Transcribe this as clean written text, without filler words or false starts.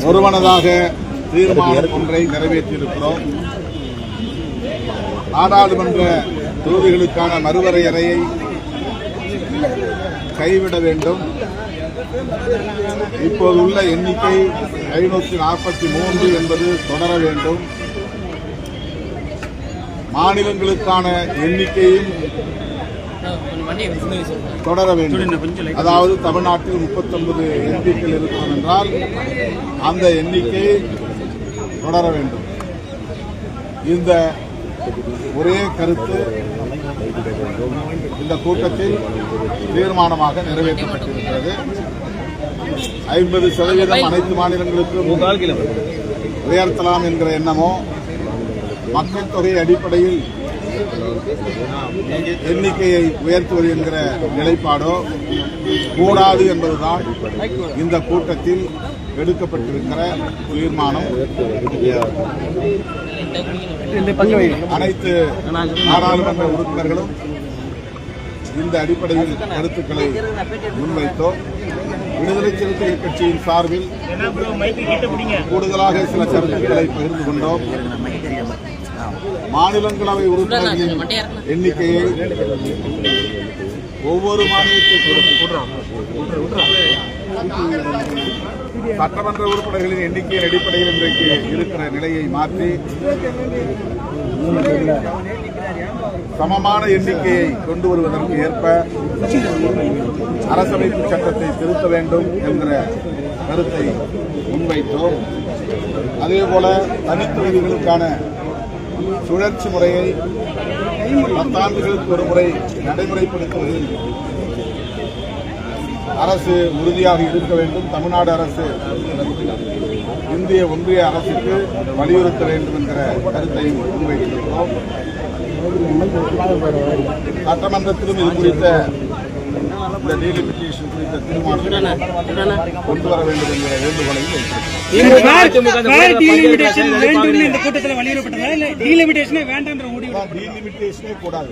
ஒருமனதாக தீர்மானம் ஒன்றை நிறைவேற்றியிருக்கிறோம். நாடாளுமன்ற தொகுதிகளுக்கான மறுவரையறையை கைவிட வேண்டும். இப்போது உள்ள எண்ணிக்கை 543 என்பது தொடர வேண்டும். மாநிலங்களுக்கான எண்ணிக்கையும் தொடர வேண்டும். அதாவது தமிழ்நாட்டில் 39 எம்பிக்கள் இருக்கும் என்றால் அந்த எண்ணிக்கை தொடர வேண்டும். இந்த ஒரே கருத்து இந்த கூட்டத்தில் தீர்மானமாக நிறைவேற்றப்பட்டிருக்கிறது. 50% அனைத்து மாநிலங்களுக்கும் உயர்த்தலாம் என்கிற எண்ணமோ, மக்கள் தொகை அடிப்படையில் எண்ணிக்கையை உயர்த்துவது என்கிற நிலைப்பாடோ கூடாது என்பதுதான் இந்த கூட்டத்தில் எடுக்கப்பட்டிருக்கிற தீர்மானம். அனைத்து நாடாளுமன்ற உறுப்பினர்களும் இந்த அடிப்படையில் கருத்துக்களை முன்வைத்தோம். விடுதலை சிறுத்தைகள் கட்சியின் சார்பில் கூடுதலாக சில கருத்துக்களை பகிர்ந்து கொண்டோம். மாநிலங்களவை உறுப்பினர்களின் எண்ணிக்கையை ஒவ்வொரு மாநிலத்திற்கும் சட்டமன்ற உறுப்பினர்களின் எண்ணிக்கையின் அடிப்படையில் இன்றைக்கு இருக்கிற நிலையை மாற்றி சமமான எண்ணிக்கையை கொண்டு வருவதற்கு ஏற்ப அரசமைப்பு சட்டத்தை திருத்த வேண்டும் என்கிற கருத்தை முன்வைத்தோம். அதேபோல தனித்தொகுதிகளுக்கான சுழற்சி முறையை 10 ஆண்டுகளுக்கு ஒரு முறை நடைமுறைப்படுத்துவதில் அரசு உறுதியாக இருக்க வேண்டும். தமிழ்நாடு அரசு இந்திய ஒன்றிய அரசுக்கு வலியுறுத்த வேண்டும் என்கிற கருத்தை முன்வைத்திருக்கிறோம். சட்டமன்றத்திலும் இது குறித்த இந்த டீலிமிட்டேஷன் குறித்த தீர்மானம் கொண்டு வர வேண்டும் என்கிற வேண்டுகோளையும் கூட்டத்தில் வலியுறுத்தப்பட்டதா இல்ல டீலிமிட்டேஷனே வேண்டாம்? டீலிமிட்டேஷனே கூடாது.